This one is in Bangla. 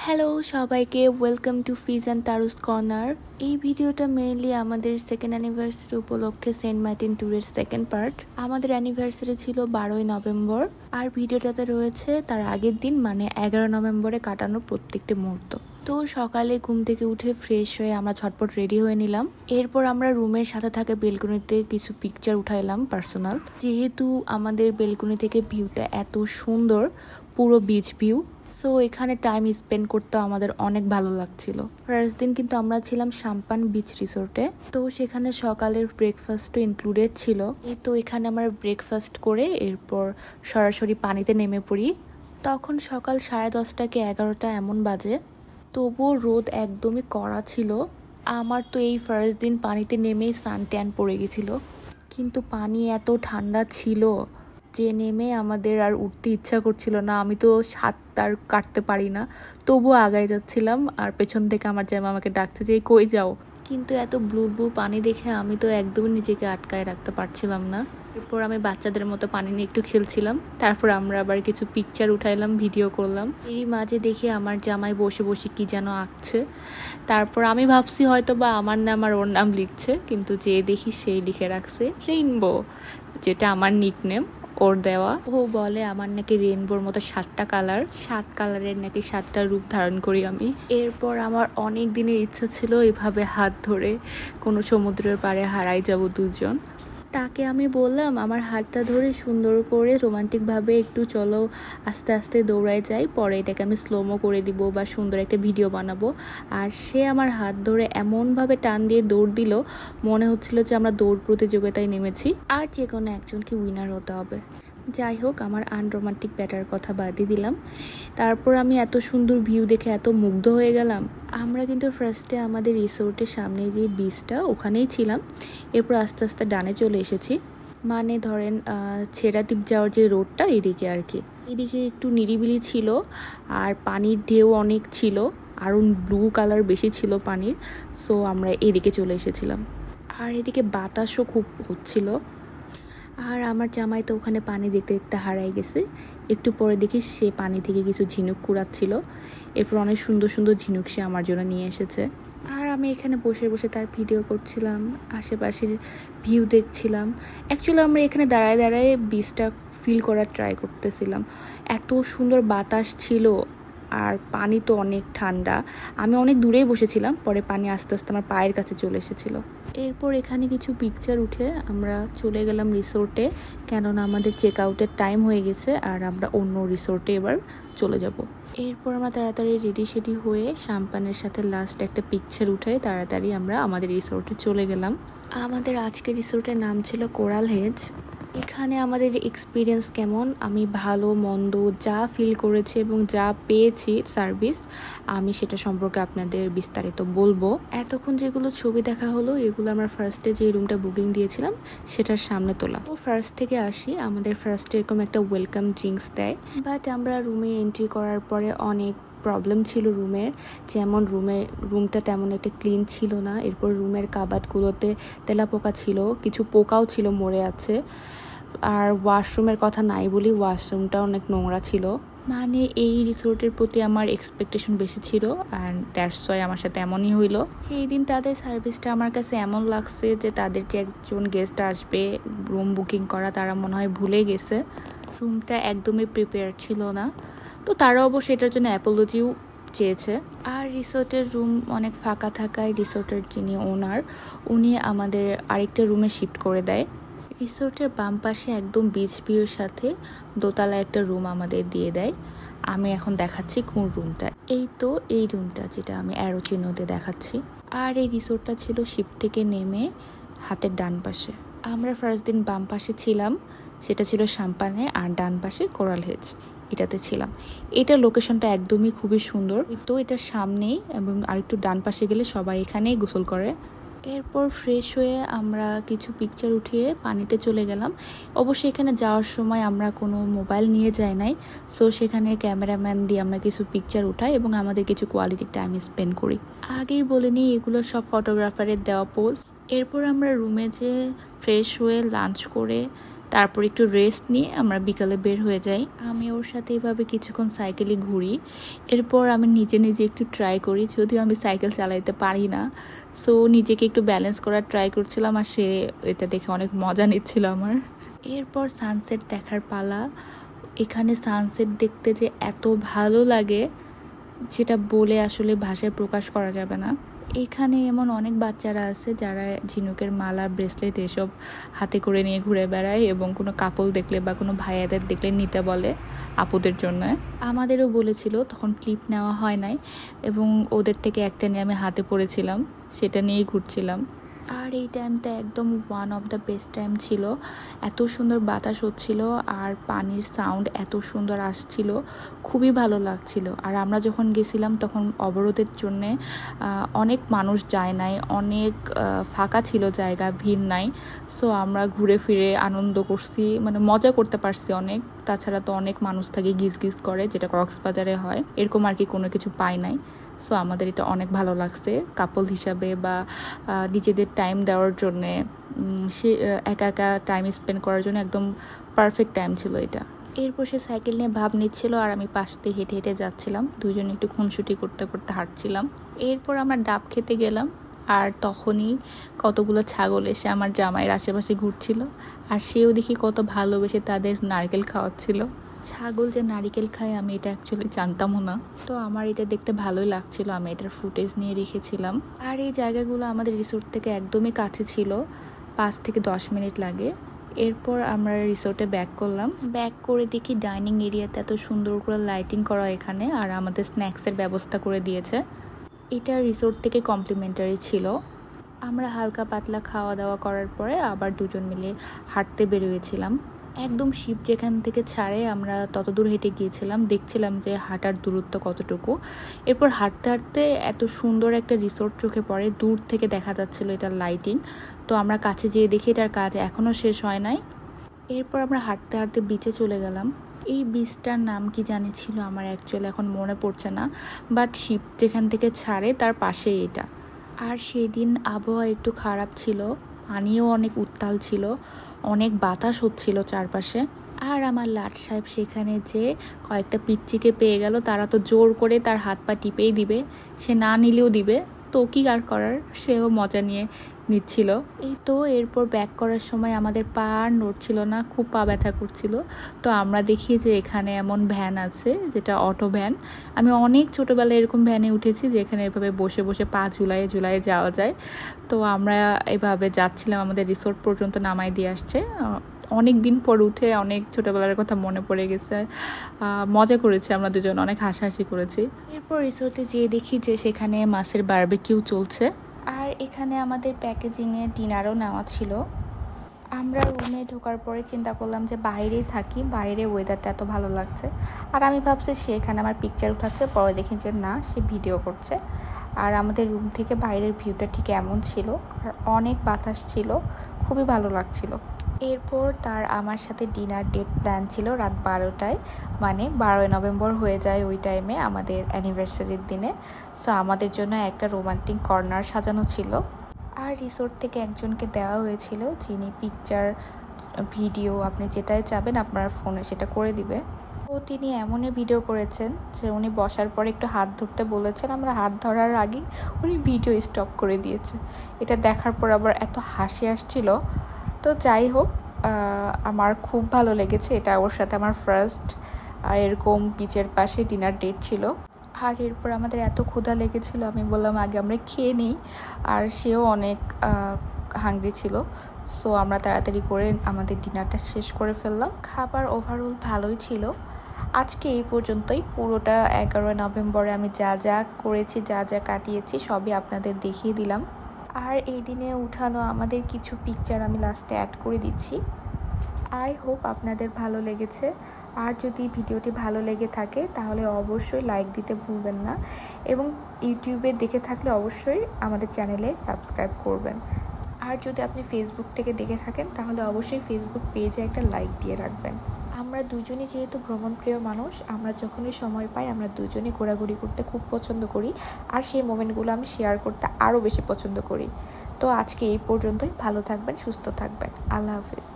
হ্যালো সবাইকে, welcome to Fiz and Tarus corner. এই ভিডিওটা মেইনলি আমাদের সেকেন্ড অ্যানিভার্সারি উপলক্ষে সেন্ট মার্টিন ট্যুরের সেকেন্ড পার্ট। আমাদের অ্যানিভার্সারি ছিল 12ই নভেম্বর, আর ভিডিওটাতে রয়েছে তার আগের দিন মানে 11 নভেম্বরে কাটানো প্রত্যেকটি মুহূর্ত। তো সকালে ঘুম থেকে উঠে ফ্রেশ হয়ে আমরা ঝটপট রেডি হয়ে নিলাম। এরপর আমরা রুমের সাথে থাকা বেলকনিতে কিছু পিকচার উঠাইলাম পার্সোনাল, যেহেতু আমাদের বেলকনি থেকে ভিউটা এত সুন্দর, পুরো বিচ ভিউ। সো এখানে টাইম স্পেন্ড করতে আমাদের অনেক ভালো লাগছিল। ফার্স্ট দিন কিন্তু আমরা ছিলাম সাম্পান বিচ রিসোর্টে, তো সেখানে সকালের ব্রেকফাস্টও ইনক্লুডেড ছিল। তো এখানে আমরা ব্রেকফাস্ট করে এরপর সরাসরি পানিতে নেমে পড়ি। তখন সকাল 10:30 কি 11টা এমন বাজে, তবুও রোদ একদমই কড়া ছিল। আমার তো এই ফার্স্ট দিন পানিতে নেমেই সান ট্যান পড়ে গেছিল, কিন্তু পানি এত ঠান্ডা ছিল যে নেমে আমাদের আর উঠতে ইচ্ছা করছিল না। আমি তো সাঁতার কাটতে পারি না, তবুও আগায় যাচ্ছিলাম, আর পেছন থেকে আমার জ্যামা আমাকে ডাকছে যে কই যাও। কিন্তু এত ব্লু ব্লু পানি দেখে আমি তো একদমই নিজেকে আটকায় রাখতে পারছিলাম না। এরপর আমি বাচ্চাদের মতো পানি নিয়ে একটু খেলছিলাম, তারপর আমরা আবার কিছু পিকচার উঠাইলাম, ভিডিও করলাম। এরই মাঝে দেখি আমার জামাই বসে বসে কি যেন আঁকছে। তারপর আমি ভাবছি হয়তো বা আমার নাম আর ওর নাম লিখছে, কিন্তু যে দেখি সেই লিখে রাখছে রেইনবো, যেটা আমার নিকনেম ওর দেওয়া। ও বলে আমার নাকি রেইনবোর মতো 7টা কালার, 7 কালারের নাকি 7টা রূপ ধারণ করি আমি। এরপর আমার অনেক দিনের ইচ্ছা ছিল এভাবে হাত ধরে কোনো সমুদ্রের পাড়ে হারাই যাব দুজন। তাকে আমি বললাম আমার হাতটা ধরে সুন্দর করে রোমান্টিকভাবে একটু চলো আস্তে আস্তে দৌড়ায় যাই, পরে এটাকে আমি স্লোমো করে দিব বা সুন্দর একটা ভিডিও বানাবো। আর সে আমার হাত ধরে এমনভাবে টান দিয়ে দৌড় দিল, মনে হচ্ছিল যে আমরা দৌড় প্রতিযোগিতায় নেমেছি আর যে কোনো একজনকে উইনার হতে হবে। যাই হোক, আমার আনরোমান্টিক ব্যাটার কথা বাদই দিলাম। তারপর আমি এত সুন্দর ভিউ দেখে এত মুগ্ধ হয়ে গেলাম। আমরা কিন্তু ফার্স্টে আমাদের রিসোর্টের সামনে যে বিচটা ওখানেই ছিলাম, এরপর আস্তে আস্তে ডানে চলে এসেছি। মানে ধরেন ছেড়াদ্বীপ যাওয়ার যে রোডটা এদিকে আর কি, এদিকে একটু নিরিবিলি ছিল, আর পানির ঢেউ অনেক ছিল, আরও ব্লু কালার বেশি ছিল পানির। সো আমরা এদিকে চলে এসেছিলাম, আর এদিকে বাতাসও খুব হচ্ছিল। আর আমার জামাই তো ওখানে পানি দেখতে দেখতে হারাই গেছে। একটু পরে দেখি সে পানি থেকে কিছু ঝিনুক কুড়াচ্ছিল, এরপর অনেক সুন্দর সুন্দর ঝিনুক সে আমার জন্য নিয়ে এসেছে। আর আমি এখানে বসে বসে তার ভিডিও করছিলাম, আশেপাশের ভিউ দেখছিলাম। অ্যাকচুয়ালি আমরা এখানে দাঁড়ায় দাঁড়ায় বিচটা ফিল করার ট্রাই করতেছিলাম। এত সুন্দর বাতাস ছিল, আর পানি তো অনেক ঠান্ডা। আমি অনেক দূরেই বসেছিলাম, পরে পানি আস্তে আস্তে আমার পায়ের কাছে চলে এসেছিল। এরপর এখানে কিছু পিকচার উঠে আমরা চলে গেলাম রিসোর্টে, কেননা আমাদের চেক আউটের টাইম হয়ে গেছে আর আমরা অন্য রিসোর্টে এবার চলে যাব। এরপর আমরা তাড়াতাড়ি রেডি সেডি হয়ে সাম্পানের সাথে লাস্ট একটা পিকচার উঠে তাড়াতাড়ি আমরা আমাদের রিসোর্টে চলে গেলাম। আমাদের আজকের রিসোর্টের নাম ছিল কোরাল হেজ। এখানে আমাদের এক্সপিরিয়েন্স কেমন, আমি ভালো মন্দ যা ফিল করেছি এবং যা পেয়েছি সার্ভিস, আমি সেটা সম্পর্কে আপনাদের বিস্তারিত বলবো। এতক্ষণ যেগুলো ছবি দেখা হলো এগুলো আমরা ফার্স্টে যে রুমটা বুকিং দিয়েছিলাম সেটার সামনে তোলা। তো ফার্স্ট থেকে আসি, আমাদের ফার্স্টে এরকম একটা ওয়েলকাম ড্রিঙ্কস দেয়, বাট আমরা রুমে এন্ট্রি করার পরে অনেক প্রবলেম ছিল রুমের। যেমন রুমটা তেমন একটা ক্লিন ছিল না, এরপর রুমের কাবাটগুলোতে তেলাপোকা ছিল, কিছু পোকাও ছিল মরে আছে। আর ওয়াশরুমের কথা নাই বলি, ওয়াশরুমটা অনেক নোংরা ছিল। মানে এই রিসোর্টের প্রতি আমার এক্সপেকটেশন বেশি ছিল, অ্যান্ড দ্যাটস ওয়াই আমার সাথে এমনই হইলো। সেই দিন তাদের সার্ভিসটা আমার কাছে এমন লাগছে যে তাদের যে একজন গেস্ট আসবে রুম বুকিং করা, তারা মনে হয় ভুলে গেছে। রুমটা একদমই প্রিপেয়ার ছিল না, তো তারা অবশ্য এটার জন্য অ্যাপোলজিও চেয়েছে। আর রিসোর্টের রুম অনেক ফাঁকা থাকায় রিসোর্টের যিনি ওনার, উনি আমাদের আরেকটা রুমে শিফট করে দেয়। রিসোর্টের বাম পাশে একদম বিচ ভিউর সাথে দোতলা একটা রুম আমাদের দিয়ে দেয়। আমি এখন দেখাচ্ছি কোন রুমটা, এই তো এই রুমটা যেটা আমি অ্যারো চিহ্ন দিয়ে দেখাচ্ছি। আর এই রিসোর্টটা ছিল শিফট থেকে নেমে হাতের ডান পাশে। আমরা ফার্স্ট দিন বাম পাশে ছিলাম, সেটা ছিল সাম্পানে, আর ডান পাশে কোরাল হেজ এটাতে ছিলাম। এটার লোকেশনটা একদমই খুবই সুন্দর। তো এটার সামনেই এবং আরেকটু ডান পাশে গেলে সবাই এখানেই গোসল করে। এরপর ফ্রেশ হয়ে আমরা কিছু পিকচার উঠিয়ে পানিতে চলে গেলাম। অবশ্যই এখানে যাওয়ার সময় আমরা কোনো মোবাইল নিয়ে যাই নাই, সো সেখানে ক্যামেরাম্যান দিয়ে আমরা কিছু পিকচার উঠাই এবং আমাদের কিছু কোয়ালিটি টাইম স্পেন্ড করি। আগেই বলে নিই এগুলো সব ফটোগ্রাফারের দেওয়া পোজ। এরপর আমরা রুমে যেয়ে ফ্রেশ হয়ে লাঞ্চ করে তারপর একটু রেস্ট নিয়ে আমরা বিকালে বের হয়ে যাই। আমি ওর সাথে এইভাবে কিছুক্ষণ সাইকেলে ঘুরি। এরপর আমি নিজে নিজে একটু ট্রাই করি, যদিও আমি সাইকেল চালাইতে পারি না। সো নিজেকে একটু ব্যালেন্স করার ট্রাই করছিলাম, আর সে এটা দেখে অনেক মজা নিচ্ছিল আমার। এরপর সানসেট দেখার পালা। এখানে সানসেট দেখতে যে এত ভালো লাগে, যেটা বলে আসলে ভাষায় প্রকাশ করা যাবে না। এখানে এমন অনেক বাচ্চারা আছে যারা ঝিনুকের মালা, ব্রেসলেট এসব হাতে করে নিয়ে ঘুরে বেড়ায়, এবং কোনো কাপল দেখলে বা কোনো ভাইয়াদের দেখলে নিতে বলে আপুদের জন্য। আমাদেরও বলেছিল, তখন ক্লিপ নেওয়া হয় নাই, এবং ওদের থেকে একটা নিয়ে আমি হাতে পড়েছিলাম, সেটা নিয়েই ঘুরছিলাম। আর এই টাইমটা একদম one of the best time ছিল। এত সুন্দর বাতাস হচ্ছিল, আর পানির সাউন্ড এত সুন্দর আসছিল, খুবই ভালো লাগছিল। আর আমরা যখন গেছিলাম তখন অবরোধের জন্যে অনেক মানুষ যায় নাই, অনেক ফাঁকা ছিল জায়গা, ভিড় নাই। সো আমরা ঘুরে ফিরে আনন্দ করছি, মানে মজা করতে পারছি অনেক। তাছাড়া তো অনেক মানুষ থাকে, গিজ গিজ করে, যেটা কক্সবাজারে হয়, এরকম আর কি কোনো কিছু পাই নাই। সো আমাদের এটা অনেক ভালো লাগছে কাপল হিসাবে, বা নিজেদের টাইম দেওয়ার জন্যে, সে একা একা টাইম স্পেন্ড করার জন্য একদম পারফেক্ট টাইম ছিল এটা। এরপর সে সাইকেল নিয়ে ভাব নিচ্ছিল, আর আমি পাশ দিয়ে হেঁটে হেঁটে যাচ্ছিলাম, দুজনে একটু খুনসুটি করতে করতে হাঁটছিলাম। এরপর আমরা ডাব খেতে গেলাম, আর তখনই কতগুলো ছাগল এসে আমার জামাইয়ের আশেপাশে ঘুরছিল, আর সেও দেখি কত ভালোবেসে তাদের নারকেল খাওয়াচ্ছিল। ছাগল যে নারিকেল খায় আমি এটা অ্যাকচুয়ালি জানতামও না। তো আমার এটা দেখতে ভালোই লাগছিল, আমি এটার ফুটেজ নিয়ে রেখেছিলাম। আর এই জায়গাগুলো আমাদের রিসোর্ট থেকে একদমই কাছে ছিল, 5 থেকে 10 মিনিট লাগে। এরপর আমরা রিসোর্টে ব্যাক করলাম। ব্যাক করে দেখি ডাইনিং এরিয়াতে এত সুন্দর করে লাইটিং করা এখানে, আর আমাদের স্ন্যাক্সের ব্যবস্থা করে দিয়েছে। এটা রিসোর্ট থেকে কমপ্লিমেন্টারি ছিল। আমরা হালকা পাতলা খাওয়া দাওয়া করার পরে আবার দুজন মিলে হাঁটতে বেরিয়েছিলাম। একদম শিপ যেখান থেকে ছাড়ে আমরা তত দূর হেঁটে গিয়েছিলাম, দেখছিলাম যে হাঁটার দূরত্ব কতটুকু। এরপর হাঁটতে হাঁটতে এত সুন্দর একটা রিসোর্ট চোখে পড়ে, দূর থেকে দেখা যাচ্ছিল এটার লাইটিং। তো আমরা কাছে যেয়ে দেখি এটার কাজ এখনও শেষ হয় নাই। এরপর আমরা হাঁটতে হাঁটতে বিচে চলে গেলাম। এই বিচটার নাম কি জানি ছিল আমার অ্যাকচুয়ালি এখন মনে পড়ছে না, বাট শিপ যেখান থেকে ছাড়ে তার পাশেই এটা। আর সেদিন আবহাওয়া একটু খারাপ ছিল, পানিও অনেক উত্তাল ছিল, অনেক বাতাস হচ্ছিল চারপাশে। আর আমার লাট সাহেব সেখানে যে কয়েকটা পিচ্চিকে পেয়ে গেল, তারা তো জোর করে তার হাত পা টিপেই দিবে, সে না নিলেও দিবে, তো কি আর করার, সেও মজা নিয়ে নিচ্ছিল। এই তো এরপর ব্যাক করার সময় আমাদের পা আর নড়ছিল না, খুব পা ব্যথা করছিল। তো আমরা দেখি যে এখানে এমন ভ্যান আছে যেটা অটো ভ্যান। আমি অনেক ছোটোবেলায় এরকম ভ্যানে উঠেছি, যেখানে এভাবে বসে বসে পা ঝুলাইয়ে ঝুলাইয়ে যাওয়া যায়। তো আমরা এভাবে যাচ্ছিলাম, আমাদের রিসোর্ট পর্যন্ত নামাই দিয়ে আসছে। অনেক দিন পর উঠে অনেক ছোটোবেলার কথা মনে পড়ে গেছে, মজা করেছি আমরা দুজন, অনেক হাসাহাসি করেছি। এরপর রিসোর্টে যেয়ে দেখি যে সেখানে মাছের বারবিকিউ চলছে, আর এখানে আমাদের প্যাকেজিংয়ে ডিনারও নেওয়া ছিল। আমরা রুমে ঢোকার পরে চিন্তা করলাম যে বাইরেই থাকি, বাইরে ওয়েদারটা এত ভালো লাগছে। আর আমি ভাবছি সে এখানে আমার পিকচার উঠাচ্ছে, পরে দেখি যে না, সে ভিডিও করছে। আর আমাদের রুম থেকে বাইরের ভিউটা ঠিক এমন ছিল, আর অনেক বাতাস ছিল, খুবই ভালো লাগছিল। এরপর তার আমার সাথে ডিনার ডেট প্ল্যান ছিল রাত 12টায়, মানে 12ই নভেম্বর হয়ে যায় ওই টাইমে আমাদের অ্যানিভার্সারির দিনে। সো আমাদের জন্য একটা রোমান্টিক কর্নার সাজানো ছিল। আর রিসোর্ট থেকে একজনকে দেওয়া হয়েছিল, যিনি পিকচার, ভিডিও আপনি যেটাই চাবেন আপনার ফোনে সেটা করে দিবে। তো তিনি এমনই ভিডিও করেছেন যে উনি বসার পরে একটু হাত ধরতে বলেছেন, আমরা হাত ধরার আগেই উনি ভিডিও স্টপ করে দিয়েছে। এটা দেখার পর আবার এত হাসি আসছিল। তো যাই হোক, আমার খুব ভালো লেগেছে এটা। ওর সাথে আমার ফার্স্ট এরকম বিচের পাশে ডিনার ডেট ছিল। আর এরপর আমাদের এত ক্ষুধা লেগেছিল, আমি বললাম আগে আমরা খেয়ে নিই, আর সেও অনেক হাংরি ছিল। সো আমরা তাড়াতাড়ি করে আমাদের ডিনারটা শেষ করে ফেললাম। খাবার ওভারঅল ভালোই ছিল। আজকে এই পর্যন্তই। পুরোটা 11 নভেম্বরে আমি যা যা করেছি, যা যা কাটিয়েছি সবই আপনাদের দেখিয়ে দিলাম। আর এই দিনে উঠানো আমাদের কিছু পিকচার আমি লাস্টে অ্যাড করে দিচ্ছি। আই হোপ আপনাদের ভালো লেগেছে। আর যদি ভিডিওটি ভালো লেগে থাকে তাহলে অবশ্যই লাইক দিতে ভুলবেন না, এবং ইউটিউবে দেখে থাকলে অবশ্যই আমাদের চ্যানেলে সাবস্ক্রাইব করবেন। আর যদি আপনি ফেসবুক থেকে দেখে থাকেন তাহলে অবশ্যই ফেসবুক পেজে একটা লাইক দিয়ে রাখবেন। আমরা দুজনই যেহেতু ভ্রমণপ্রিয় মানুষ, আমরা যখনই সময় পাই আমরা দুজনই ঘোরাঘুরি করতে খুব পছন্দ করি, আর সেই মোমেন্টগুলো আমি শেয়ার করতে আরও বেশি পছন্দ করি। তো আজকে এই পর্যন্তই। ভালো থাকবেন, সুস্থ থাকবেন। আল্লাহ হাফিজ।